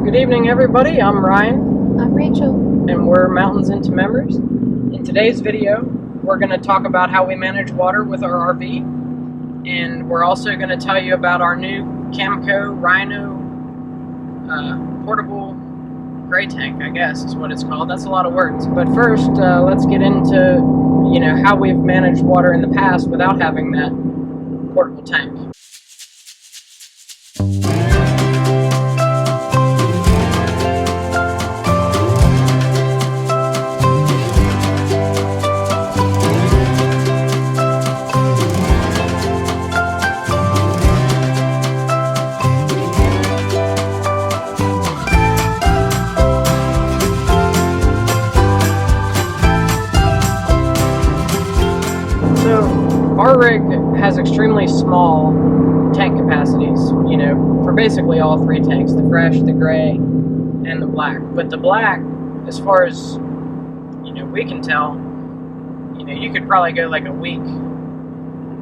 Good evening, everybody. I'm Ryan. I'm Rachel. And we're Mountains into Memories. In today's video, we're going to talk about how we manage water with our RV. And we're also going to tell you about our new CAMCO Rhino portable gray tank, I guess is what it's called. That's a lot of words. But first, let's get into, how we've managed water in the past without having that portable tank. So, our rig has extremely small tank capacities, for basically all three tanks, the fresh, the gray, and the black. But the black, as far as, we can tell, you could probably go like a week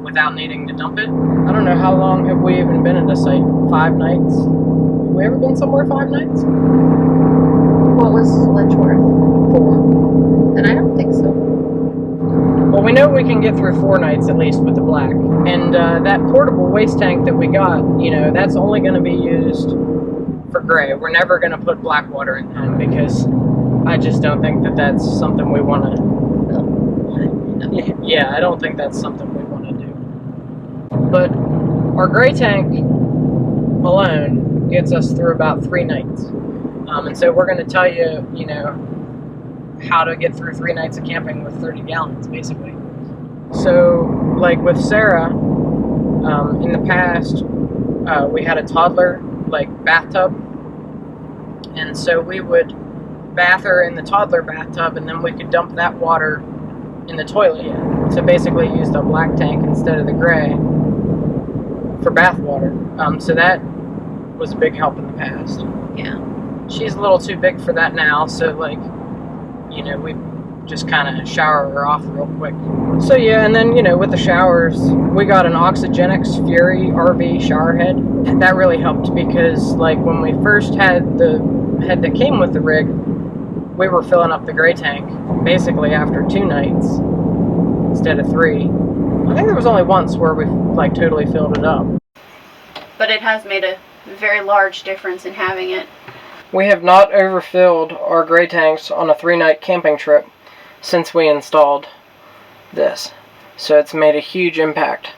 without needing to dump it. I don't know, how long have we even been at a site? 5 nights? Have we ever been somewhere 5 nights? What was Letchworth? 4. And I don't think so. Well, we know we can get through 4 nights at least with the black. And that portable waste tank that we got, that's only going to be used for gray. We're never going to put black water in that because I just don't think that that's something we want to... Yeah, I don't think that's something we want to do. But our gray tank alone gets us through about 3 nights. And so we're going to tell you, how to get through 3 nights of camping with 30 gallons, basically. So, like with Sarah, in the past, we had a toddler, bathtub. And so we would bath her in the toddler bathtub, and then we could dump that water in the toilet. So basically use the black tank instead of the gray for bath water. So that was a big help in the past. Yeah. She's a little too big for that now, so we just kind of shower her off real quick. So yeah, and then, with the showers, we got an Oxygenics Fury RV shower head. And that really helped because, when we first had the head that came with the rig, we were filling up the gray tank basically after 2 nights instead of 3. I think there was only once where we, totally filled it up. But it has made a very large difference in having it. We have not overfilled our gray tanks on a 3-night camping trip since we installed this. So it's made a huge impact.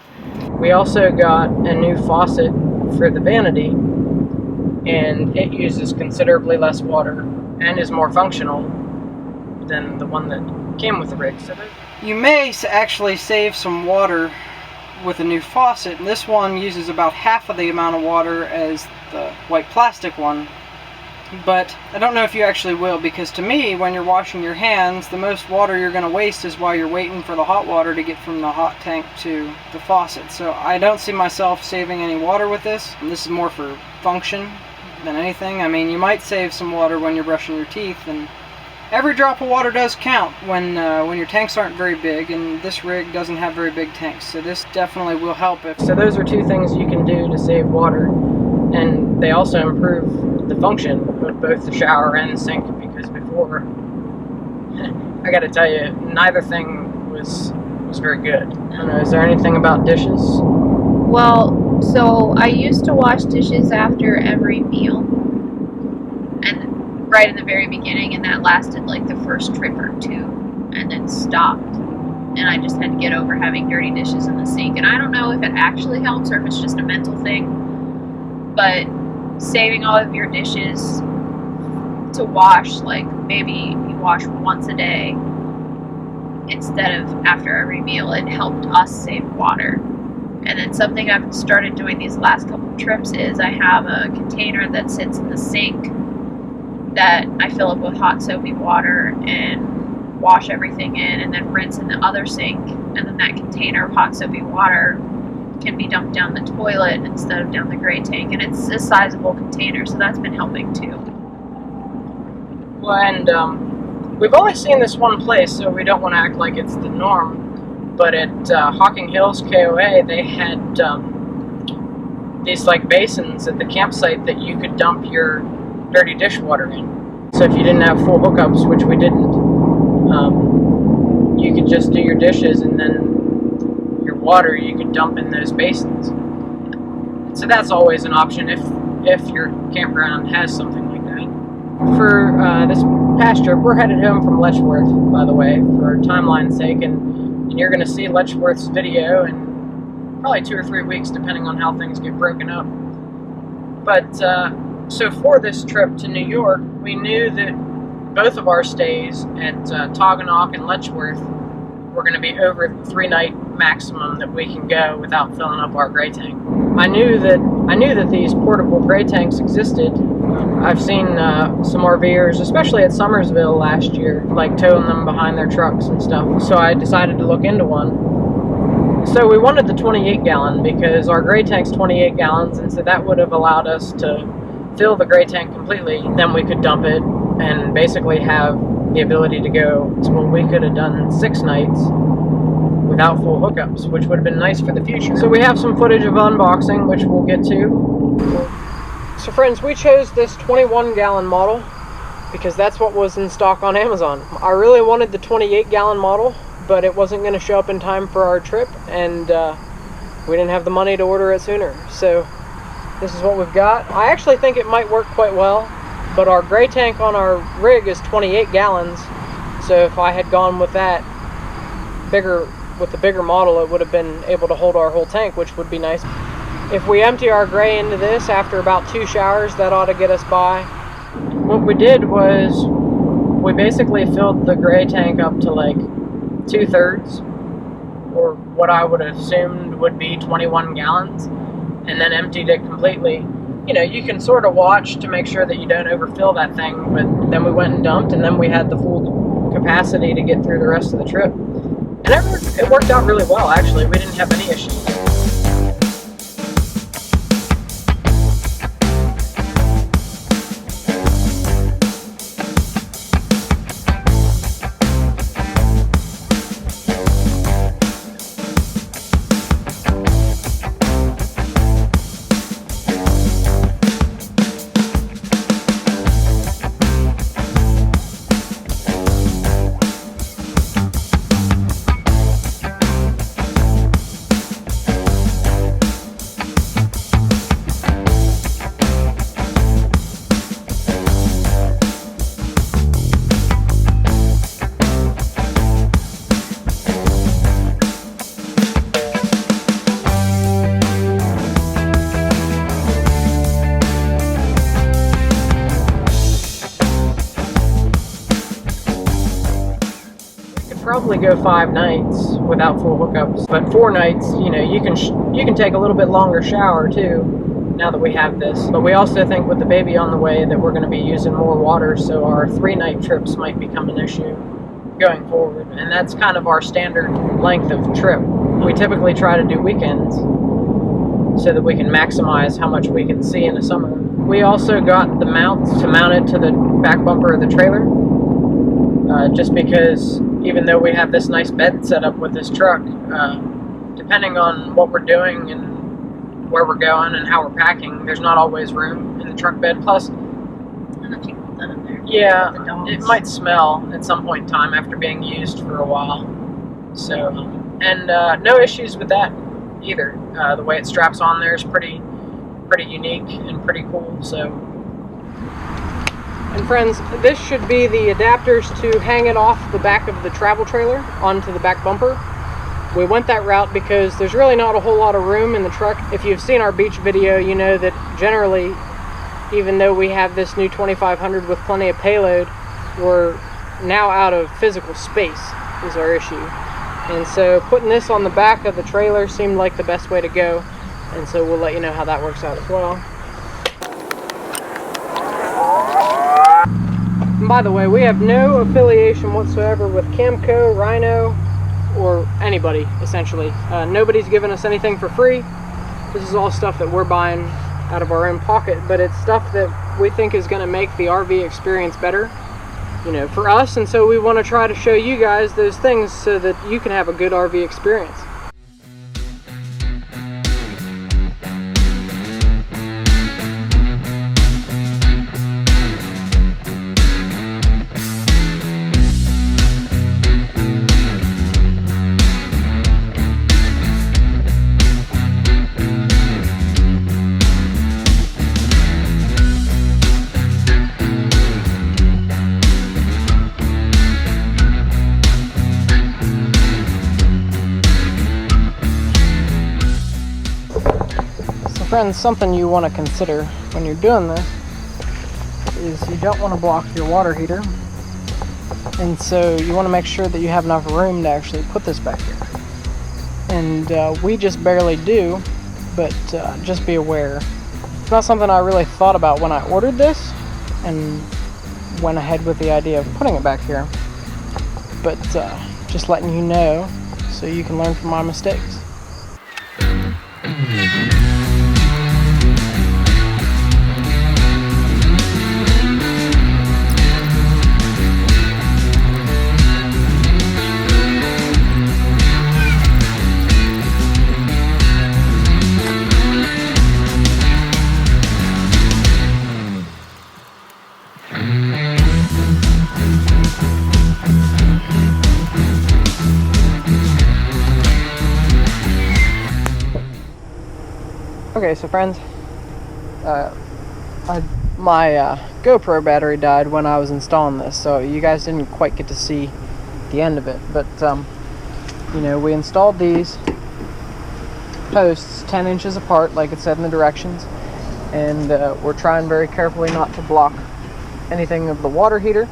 We also got a new faucet for the vanity, and it uses considerably less water and is more functional than the one that came with the rig. So you may actually save some water with a new faucet. This one uses about half of the amount of water as the white plastic one. But I don't know if you actually will, because to me, when you're washing your hands, the most water you're going to waste is while you're waiting for the hot water to get from the hot tank to the faucet. So I don't see myself saving any water with this. And this is more for function than anything. I mean, you might save some water when you're brushing your teeth, and every drop of water does count when your tanks aren't very big, and this rig doesn't have very big tanks. So this definitely will help. So those are 2 things you can do to save water, and they also improve the function of both the shower and the sink, because before, I gotta tell you, neither thing was very good. I don't know, is there anything about dishes? Well, so I used to wash dishes after every meal, and right in the very beginning, and that lasted the first trip or 2, and then stopped. And I just had to get over having dirty dishes in the sink. And I don't know if it actually helps or if it's just a mental thing, but saving all of your dishes to wash, maybe you wash once a day instead of after every meal, it helped us save water. And then something I've started doing these last couple of trips is I have a container that sits in the sink that I fill up with hot soapy water and wash everything in, and then rinse in the other sink, and then that container of hot soapy water can be dumped down the toilet instead of down the gray tank, and it's a sizable container, so that's been helping too. Well, and we've only seen this one place, so we don't want to act like it's the norm, but at Hocking Hills KOA, they had these like basins at the campsite that you could dump your dirty dishwater in. So if you didn't have full hookups, which we didn't, you could just do your dishes, and then your water you could dump in those basins. So that's always an option if your campground has something like that. For this past trip, we're headed home from Letchworth, by the way, for timeline's sake, and you're going to see Letchworth's video in probably 2 or 3 weeks, depending on how things get broken up. But so for this trip to New York, we knew that both of our stays at Toggenawk and Letchworth were going to be over the 3-night maximum that we can go without filling up our gray tank. I knew that these portable gray tanks existed. I've seen some RVers, especially at Summersville last year, like towing them behind their trucks and stuff. So I decided to look into one. So we wanted the 28-gallon because our gray tank's 28 gallons, and so that would have allowed us to fill the gray tank completely. Then we could dump it and basically have the ability to go. Well, we could have done 6 nights without full hookups, which would have been nice for the future. So we have some footage of unboxing, which we'll get to. So friends, we chose this 21-gallon model because that's what was in stock on Amazon. I really wanted the 28-gallon model, but it wasn't going to show up in time for our trip, and we didn't have the money to order it sooner. So this is what we've got. I actually think it might work quite well, but our gray tank on our rig is 28 gallons, so if I had gone with that with the bigger model, it would have been able to hold our whole tank, which would be nice. If we empty our gray into this after about 2 showers, that ought to get us by. What we did was we basically filled the gray tank up to like 2/3, or what I would have assumed would be 21 gallons, and then emptied it completely. You know, you can sort of watch to make sure that you don't overfill that thing, but then we went and dumped, and then we had the full capacity to get through the rest of the trip. And it worked out really well, actually. We didn't have any issues. Probably go 5 nights without full hookups, but 4 nights, you know, you can take a little bit longer shower too, now that we have this. But we also think with the baby on the way that we're going to be using more water, so our 3-night trips might become an issue going forward, and that's kind of our standard length of trip. We typically try to do weekends so that we can maximize how much we can see in the summer. We also got the mounts to mount it to the back bumper of the trailer, just because even though we have this nice bed set up with this truck, depending on what we're doing and where we're going and how we're packing, there's not always room in the truck bed. Plus, I don't know if you can put that in there. Yeah, it might smell at some point in time after being used for a while. So, and no issues with that either. The way it straps on there is pretty unique and pretty cool. So. And friends, this should be the adapters to hang it off the back of the travel trailer onto the back bumper. We went that route because there's really not a whole lot of room in the truck. If you've seen our beach video, you know that generally, even though we have this new 2500 with plenty of payload, we're now out of physical space is our issue. And so putting this on the back of the trailer seemed like the best way to go. And so we'll let you know how that works out as well. And by the way, we have no affiliation whatsoever with CAMCO, Rhino, or anybody, essentially. Nobody's given us anything for free. This is all stuff that we're buying out of our own pocket, but it's stuff that we think is going to make the RV experience better, you know, for us, and so we want to try to show you guys those things so that you can have a good RV experience. Friends, something you want to consider when you're doing this is you don't want to block your water heater, and so you want to make sure that you have enough room to actually put this back here. And we just barely do, but just be aware. It's not something I really thought about when I ordered this and went ahead with the idea of putting it back here, but just letting you know so you can learn from my mistakes. Okay, so friends, my GoPro battery died when I was installing this, so you guys didn't quite get to see the end of it. But you know, we installed these posts 10 inches apart, like it said in the directions, and we're trying very carefully not to block anything of the water heater,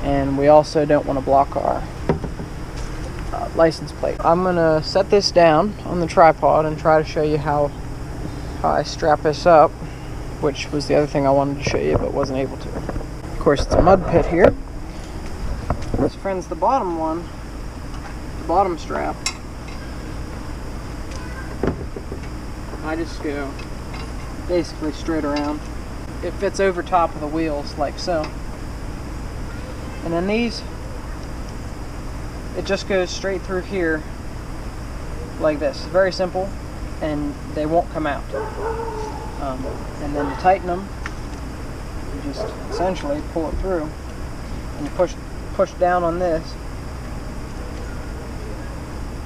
and we also don't want to block our license plate. I'm gonna set this down on the tripod and try to show you how I strap this up, which was the other thing I wanted to show you but wasn't able to. Of course, it's a mud pit here. So friends, the bottom one, the bottom strap, I just go basically straight around. It fits over top of the wheels like so. And then these, it just goes straight through here like this. Very simple, and they won't come out. And then to tighten them, you just essentially pull it through, and you push down on this,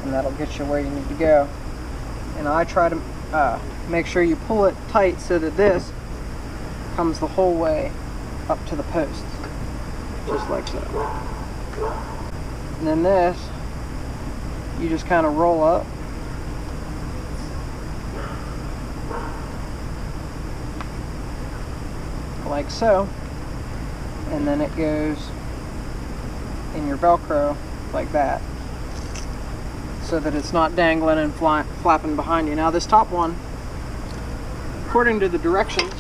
and that'll get you where you need to go. And I try to make sure you pull it tight so that this comes the whole way up to the posts, just like so. And then this, you just kind of roll up, like so, and then it goes in your Velcro like that, so that it's not dangling and flapping behind you. Now this top one, according to the directions,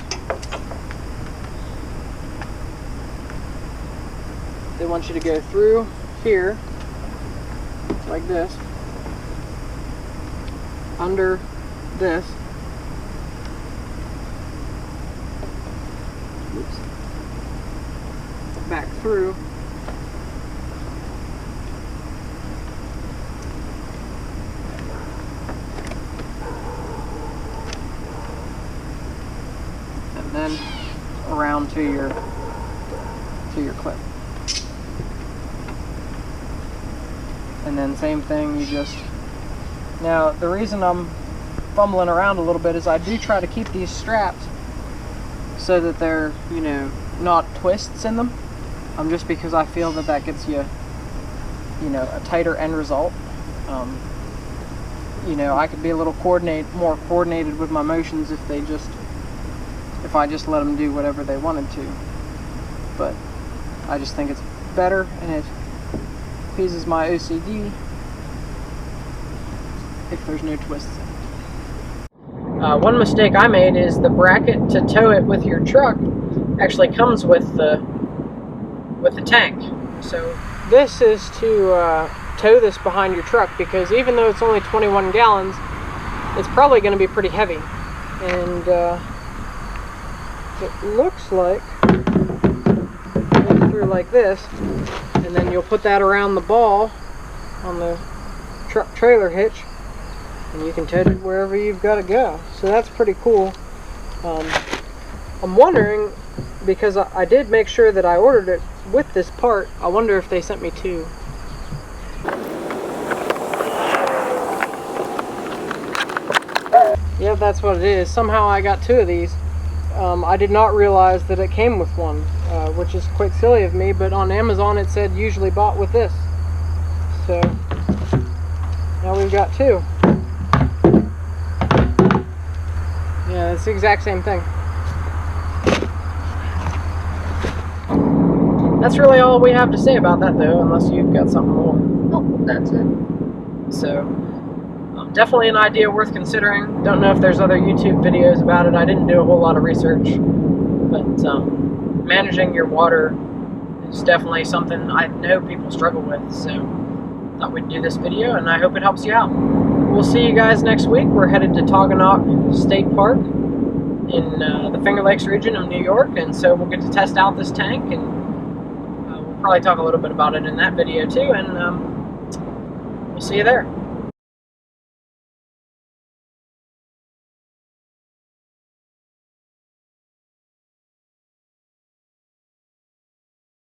they want you to go through here like this, under this, back through, and then around to your clip. And then same thing, you just, now the reason I'm fumbling around a little bit is I do try to keep these strapped so that they're, you know, not twists in them, just because I feel that that gets you, you know, a tighter end result. You know, I could be a little more coordinated with my motions if I just let them do whatever they wanted to. But I just think it's better, and it appeases my OCD if there's no twists in it. One mistake I made is the bracket to tow it with your truck actually comes with the tank. So this is to tow this behind your truck, because even though it's only 21 gallons, it's probably going to be pretty heavy. And it looks like it goes through like this, and then you'll put that around the ball on the truck trailer hitch, and you can tow it wherever you've got to go. So that's pretty cool. I'm wondering, because I did make sure that I ordered it with this part, I wonder if they sent me two. Yeah, that's what it is. Somehow I got two of these. I did not realize that it came with one, which is quite silly of me, but on Amazon it said usually bought with this. So now we've got two. Yeah, it's the exact same thing. That's really all we have to say about that, though, unless you've got something more. Oh, that's it. So, definitely an idea worth considering. Don't know if there's other YouTube videos about it. I didn't do a whole lot of research, but managing your water is definitely something I know people struggle with. So, thought we'd do this video, and I hope it helps you out. We'll see you guys next week. We're headed to Toggenawk State Park in the Finger Lakes region of New York, and so we'll get to test out this tank, and we'll probably talk a little bit about it in that video too, and we'll see you there.